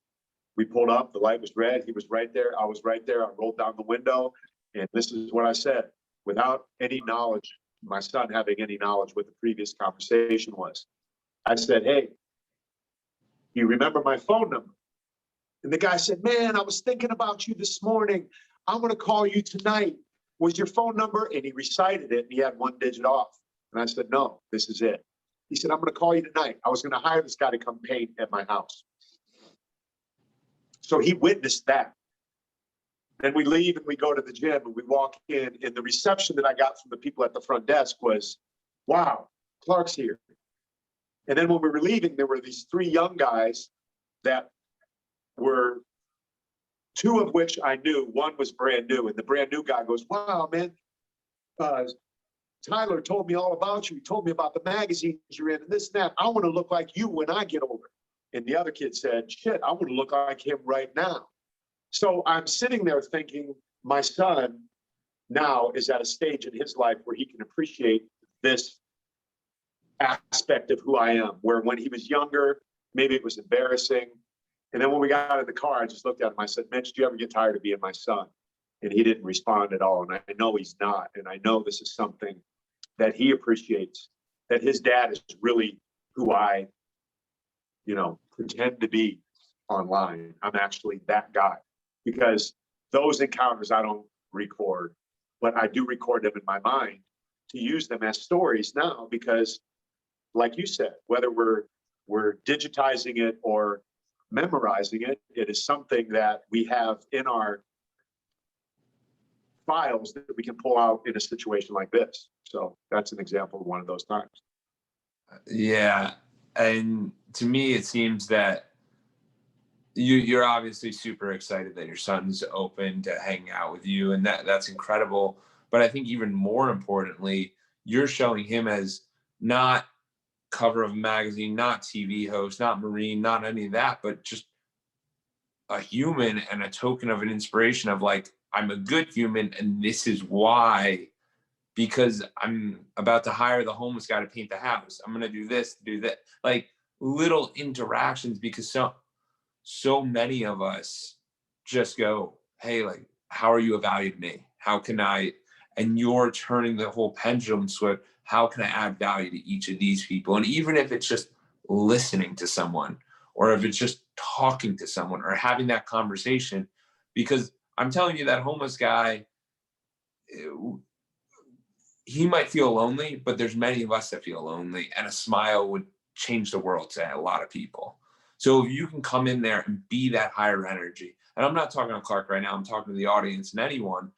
We pulled up, the light was red, he was right there, I was right there, I rolled down the window, and this is what I said, without any knowledge, my son having any knowledge what the previous conversation was. I said, hey, you remember my phone number? And the guy said, man, I was thinking about you this morning. I'm going to call you tonight. Was your phone number? And he recited it, and he had one digit off. And I said, no, this is it. He said, I'm going to call you tonight. I was going to hire this guy to come paint at my house. So he witnessed that. Then we leave and we go to the gym and we walk in, and the reception that I got from the people at the front desk was, wow, Clark's here. And then when we were leaving, there were these three young guys that were, two of which I knew, one was brand new. And the brand new guy goes, wow, man, Tyler told me all about you. He told me about the magazines you're in and this and that. I want to look like you when I get older. And the other kid said, shit, I want to look like him right now. So I'm sitting there thinking, my son now is at a stage in his life where he can appreciate this aspect of who I am, where when he was younger, maybe it was embarrassing. And then when we got out of the car, I just looked at him. I said, Mitch, do you ever get tired of being my son? And he didn't respond at all. And I know he's not. And I know this is something that he appreciates, that his dad is really who I, pretend to be online. I'm actually that guy, because those encounters I don't record, but I do record them in my mind to use them as stories now, because like you said, whether we're digitizing it or memorizing it, it is something that we have in our files that we can pull out in a situation like this. So that's an example of one of those times. Yeah. And to me, it seems that you're obviously super excited that your son's open to hanging out with you, and that's incredible. But I think even more importantly, you're showing him as not cover of a magazine, not TV host, not Marine, not any of that, but just a human and a token of an inspiration of like, I'm a good human and this is why, because I'm about to hire the homeless guy to paint the house. I'm going to do this, do that, like little interactions, because so many of us just go, hey, like, how are you evaluating me? How can I, and you're turning the whole pendulum switch. How can I add value to each of these people? And even if it's just listening to someone, or if it's just talking to someone or having that conversation, because I'm telling you, that homeless guy, he might feel lonely, but there's many of us that feel lonely, and a smile would change the world to a lot of people. So if you can come in there and be that higher energy, and I'm not talking to Clark right now, I'm talking to the audience and anyone.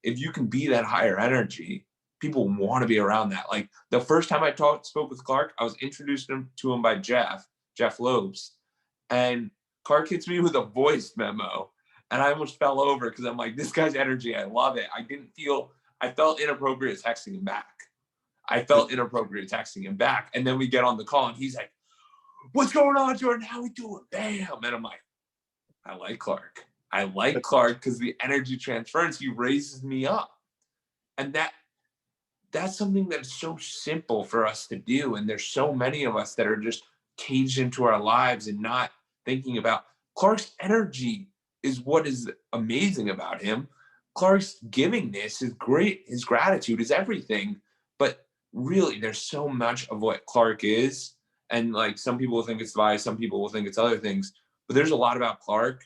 If you can be that higher energy, people want to be around that. Like the first time I spoke with Clark, I was introduced to him by Jeff Lopes, and Clark hits me with a voice memo, and I almost fell over because I'm like, this guy's energy, I love it. I felt inappropriate texting him back. And then we get on the call and he's like, what's going on, Jordan? How we doing? Bam. And I'm like, I like Clark because the energy transference, he raises me up. And that's something that's so simple for us to do. And there's so many of us that are just caged into our lives and not thinking about Clark's energy is what is amazing about him. Clark's givingness is great. His gratitude is everything. But really, there's so much of what Clark is. And like some people will think it's vice, some people will think it's other things. But there's a lot about Clark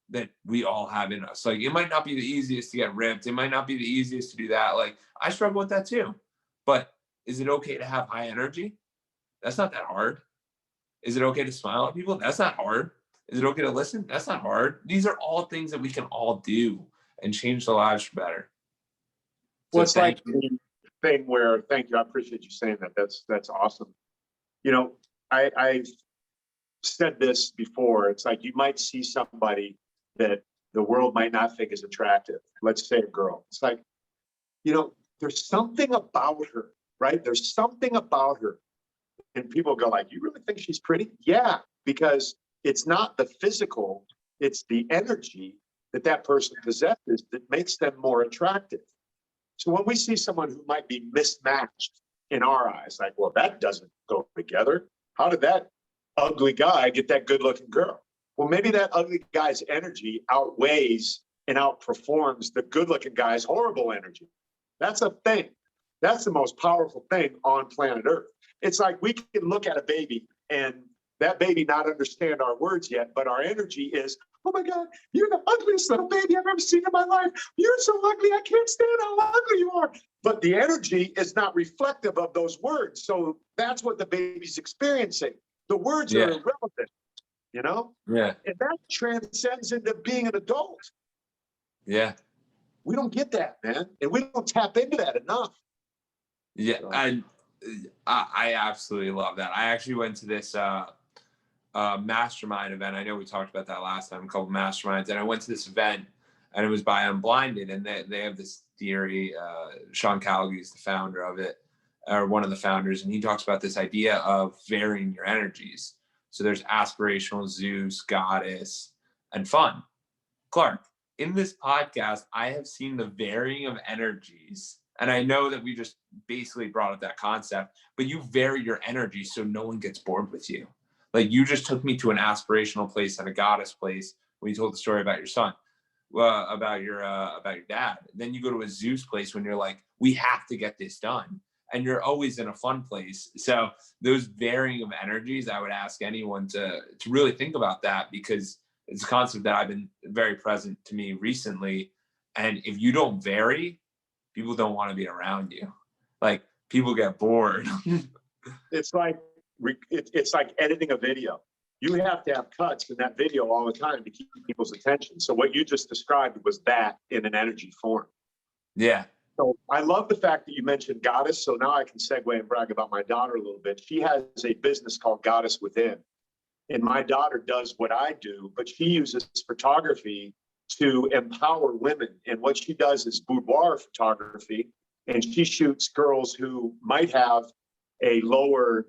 that we all have in us. Like it might not be the easiest to get ripped. It might not be the easiest to do that. Like I struggle with that too. But is it okay to have high energy? That's not that hard. Is it okay to smile at people? That's not hard. Is it okay to listen? That's not hard. These are all things that we can all do and change the lives for better. Well, it's like the thing where, thank you, I appreciate you saying that. That's awesome. You know, I've said this before. It's like you might see somebody that the world might not think is attractive. Let's say a girl. It's like, you know, there's something about her, right? There's something about her. And people go like, you really think she's pretty? Yeah, because it's not the physical, it's the energy that person possesses that makes them more attractive. So when we see someone who might be mismatched in our eyes, like, well, that doesn't go together. How did that ugly guy get that good looking girl? Well, maybe that ugly guy's energy outweighs and outperforms the good looking guy's horrible energy. That's a thing. That's the most powerful thing on planet Earth. It's like we can look at a baby and that baby not understand our words yet, but our energy is, oh my God, you're the ugliest little baby I've ever seen in my life. You're so ugly, I can't stand how ugly you are. But the energy is not reflective of those words. So that's what the baby's experiencing. The words are irrelevant, you know? Yeah. And that transcends into being an adult. Yeah. We don't get that, man. And we don't tap into that enough. Yeah. So. I absolutely love that. I actually went to this mastermind event. I know we talked about that last time, a couple masterminds, and I went to this event and it was by Unblinded, and they have this theory. Sean Callagy is the founder of it, or one of the founders, and he talks about this idea of varying your energies. So there's aspirational, Zeus, goddess, and fun. Clark, in this podcast, I have seen the varying of energies. And I know that we just basically brought up that concept, but you vary your energy so no one gets bored with you. Like you just took me to an aspirational place and a goddess place when you told the story about your son, about your dad. Then you go to a Zeus place when you're like, we have to get this done. And you're always in a fun place. So those varying of energies, I would ask anyone to really think about that, because it's a concept that I've been very present to me recently. And if you don't vary, people don't want to be around you. Like people get bored. It's like editing a video. You have to have cuts in that video all the time to keep people's attention. So what you just described was that in an energy form. Yeah. So I love the fact that you mentioned goddess. So now I can segue and brag about my daughter a little bit. She has a business called Goddess Within. And my daughter does what I do, but she uses photography to empower women. And what she does is boudoir photography. And she shoots girls who might have a lower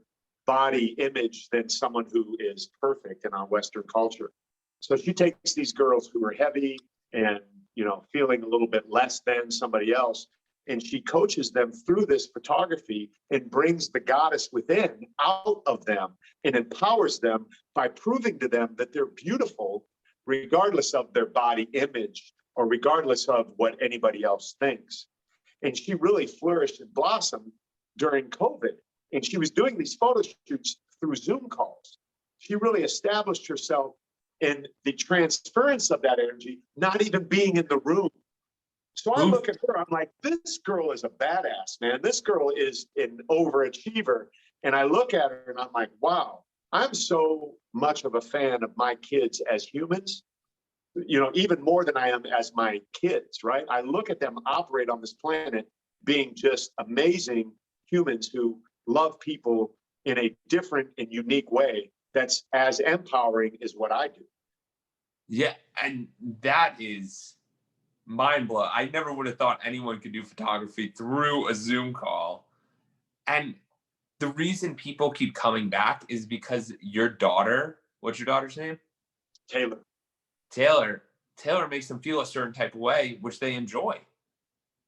body image than someone who is perfect in our Western culture. So she takes these girls who are heavy and, you know, feeling a little bit less than somebody else, and she coaches them through this photography and brings the goddess within out of them and empowers them by proving to them that they're beautiful regardless of their body image or regardless of what anybody else thinks. And she really flourished and blossomed during COVID. And she was doing these photo shoots through Zoom calls. She really established herself in the transference of that energy, not even being in the room. So I look at her, I'm like, this girl is a badass, man. This girl is an overachiever. And I look at her and I'm like, wow, I'm so much of a fan of my kids as humans, even more than I am as my kids, right? I look at them operate on this planet being just amazing humans who love people in a different and unique way that's as empowering as what I do. Yeah, and that is mind blowing. I never would have thought anyone could do photography through a Zoom call. And the reason people keep coming back is because your daughter, what's your daughter's name? Taylor. Taylor makes them feel a certain type of way, which they enjoy.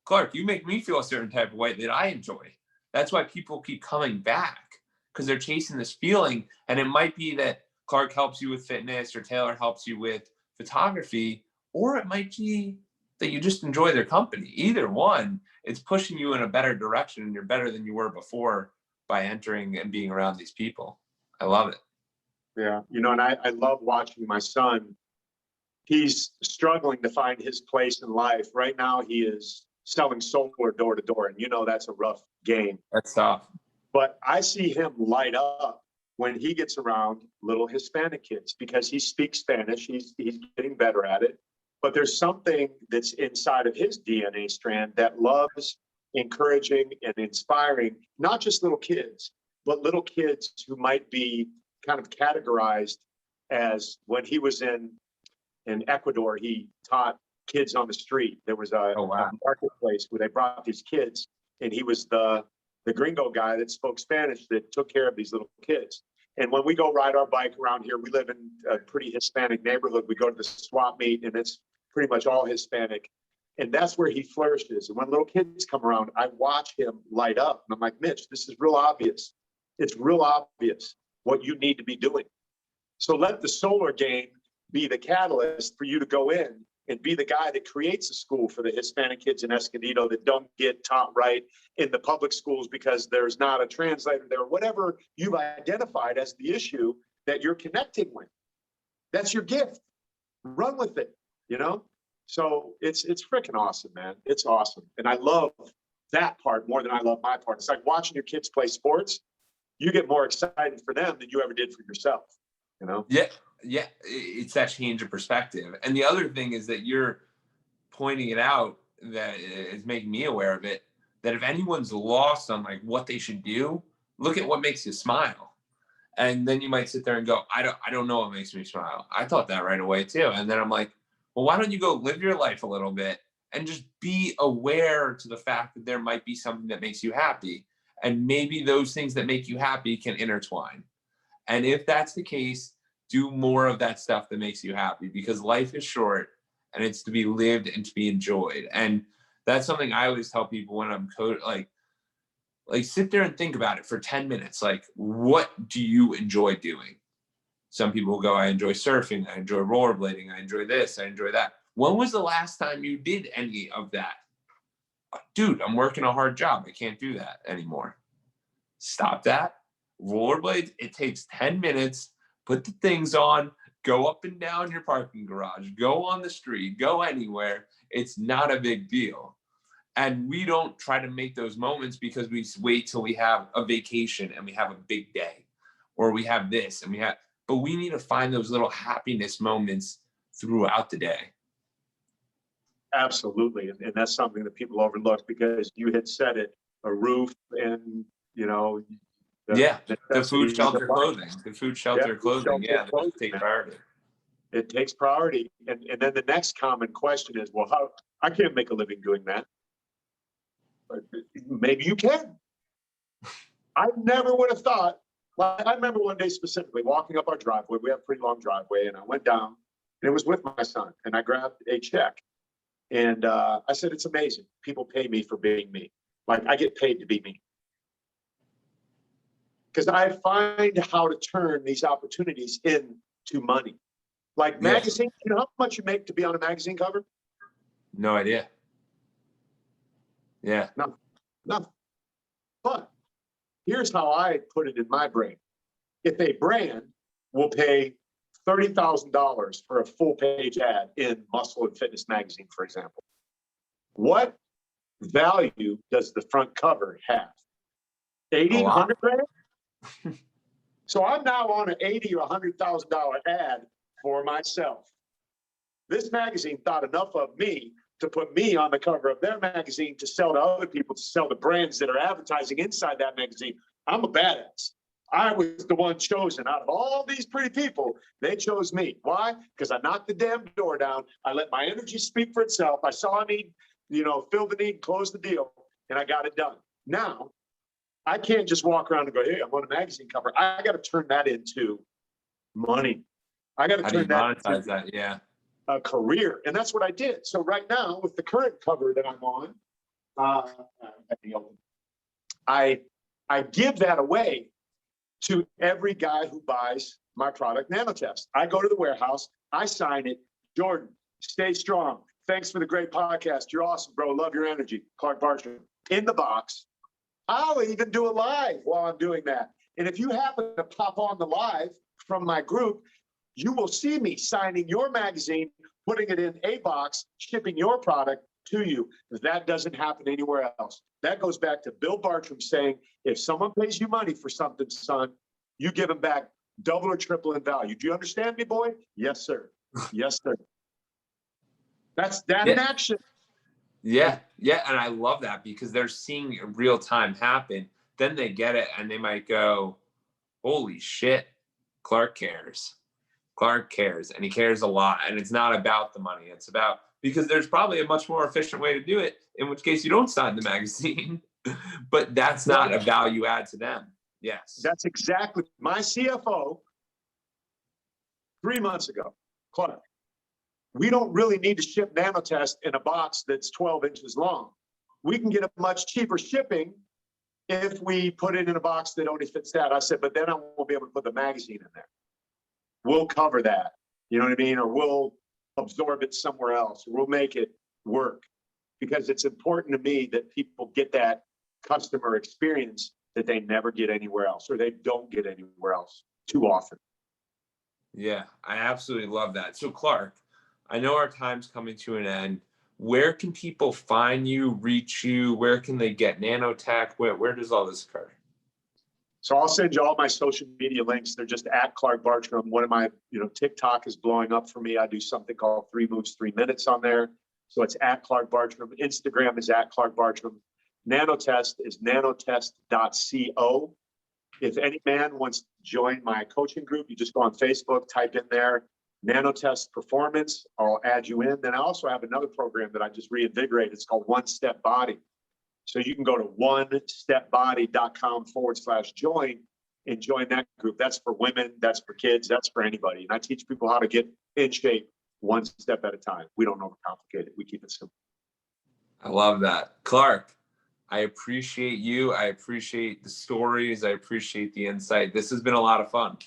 Clark, you make me feel a certain type of way that I enjoy. That's why people keep coming back, because they're chasing this feeling. And it might be that Clark helps you with fitness or Taylor helps you with photography, or it might be that you just enjoy their company. Either one, it's pushing you in a better direction and you're better than you were before by entering and being around these people. I love it. Yeah. And I love watching my son. He's struggling to find his place in life. Right now, he is selling solar door to door. And that's a rough game. That's tough. But I see him light up when he gets around little Hispanic kids because he speaks Spanish. He's getting better at it. But there's something that's inside of his DNA strand that loves encouraging and inspiring, not just little kids, but little kids who might be kind of categorized as when he was in Ecuador, he taught kids on the street. There was a marketplace where they brought these kids, and he was the gringo guy that spoke Spanish that took care of these little kids. And when we go ride our bike around here, we live in a pretty Hispanic neighborhood. We go to the swap meet, and it's pretty much all Hispanic. And that's where he flourishes. And when little kids come around, I watch him light up. And I'm like, Mitch, this is real obvious. It's real obvious what you need to be doing. So let the solar game be the catalyst for you to go in and be the guy that creates a school for the Hispanic kids in Escondido that don't get taught right in the public schools because there's not a translator there, whatever you've identified as the issue that you're connecting with. That's your gift. Run with it, So it's freaking awesome, man. It's awesome. And I love that part more than I love my part. It's like watching your kids play sports. You get more excited for them than you ever did for yourself, Yeah, it's that change of perspective. And the other thing is that you're pointing it out that is making me aware of it, that if anyone's lost on like what they should do, look at what makes you smile. And then you might sit there and go, I don't know what makes me smile. I thought that right away too. And then I'm like, well, why don't you go live your life a little bit and just be aware to the fact that there might be something that makes you happy. And maybe those things that make you happy can intertwine. And if that's the case, do more of that stuff that makes you happy, because life is short and it's to be lived and to be enjoyed. And that's something I always tell people when I'm like sit there and think about it for 10 minutes. Like, what do you enjoy doing? Some people will go, I enjoy surfing. I enjoy rollerblading. I enjoy this. I enjoy that. When was the last time you did any of that? Dude, I'm working a hard job. I can't do that anymore. Stop that. Rollerblades, it takes 10 minutes. Put the things on, go up and down your parking garage, go on the street, go anywhere. It's not a big deal. And we don't try to make those moments because we wait till we have a vacation and we have a big day, or we have this and but we need to find those little happiness moments throughout the day. Absolutely. And that's something that people overlook because you had said it, a roof and, the food, shelter, clothing. The food, shelter, clothing. Yeah, that takes priority. It takes priority. And then the next common question is, well, how I can't make a living doing that. But maybe you can. I never would have thought. Like, I remember one day specifically walking up our driveway. We have a pretty long driveway, and I went down, and it was with my son, and I grabbed a check, and I said, "It's amazing. People pay me for being me. Like I get paid to be me." Because I find how to turn these opportunities into money. Like magazine, you know how much you make to be on a magazine cover? No idea. Yeah. Nothing. But here's how I put it in my brain. If a brand will pay $30,000 for a full page ad in Muscle and Fitness magazine, for example, What value does the front cover have? A 80, lot. 100 grand? So I'm now on an $80,000 or $100,000 ad for myself. This magazine thought enough of me to put me on the cover of their magazine to sell to other people, to sell the brands that are advertising inside that magazine. I'm a badass. I was the one chosen out of all these pretty people. They chose me. Why? Because I knocked the damn door down. I let my energy speak for itself. I saw a need, fill the need, close the deal, and I got it done. Now, I can't just walk around and go, hey, I'm on a magazine cover. I got to turn that into money. I got to turn that monetize that? Yeah. A career. And that's what I did. So right now, with the current cover that I'm on, I give that away to every guy who buys my product, NanoTest. I go to the warehouse, I sign it. Jordan, stay strong. Thanks for the great podcast. You're awesome, bro. Love your energy. Clark Bartram. In the box. I'll even do a live while I'm doing that. And if you happen to pop on the live from my group, you will see me signing your magazine, putting it in a box, shipping your product to you. That doesn't happen anywhere else. That goes back to Bill Bartram saying, if someone pays you money for something, son, you give them back double or triple in value. Do you understand me, boy? Yes, sir. Yes, sir. That's that in action. Yeah. Yeah. And I love that because they're seeing it real time happen. Then they get it and they might go, holy shit, Clark cares. Clark cares, and he cares a lot. And it's not about the money. It's about, because there's probably a much more efficient way to do it, in which case you don't sign the magazine, but that's not a value add to them. Yes. That's exactly my CFO 3 months ago, Clark. We don't really need to ship NanoTest in a box that's 12 inches long. We can get a much cheaper shipping if we put it in a box that only fits that. I said, but then I won't be able to put the magazine in there. We'll cover that, you know what I mean? Or we'll absorb it somewhere else. We'll make it work, because it's important to me that people get that customer experience that they never get anywhere else, or they don't get anywhere else too often. Yeah, I absolutely love that. So Clark, I know our time's coming to an end. Where can people find you, reach you? Where can they get nanotech? Where does all this occur? So I'll send you all my social media links. They're just at Clark Bartram. One of my, TikTok is blowing up for me. I do something called 3 Moves, 3 Minutes on there. So it's at Clark Bartram. Instagram is at Clark Bartram. NanoTest is nanotest.co. If any man wants to join my coaching group, you just go on Facebook, type in there, NanoTest Performance. I'll add you in. Then I also have another program that I just reinvigorated. It's called One Step Body. So you can go to onestepbody.com/join and join that group. That's for women, that's for kids, that's for anybody. And I teach people how to get in shape one step at a time. We don't overcomplicate it. We keep it simple. I love that. Clark, I appreciate you. I appreciate the stories. I appreciate the insight. This has been a lot of fun.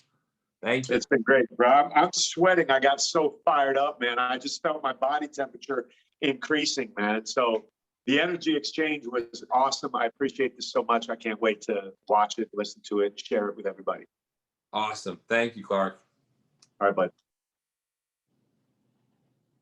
Thank you. It's been great, bro. I'm sweating. I got so fired up, man. I just felt my body temperature increasing, man. So the energy exchange was awesome. I appreciate this so much. I can't wait to watch it, listen to it, share it with everybody. Awesome. Thank you, Clark. All right, bud.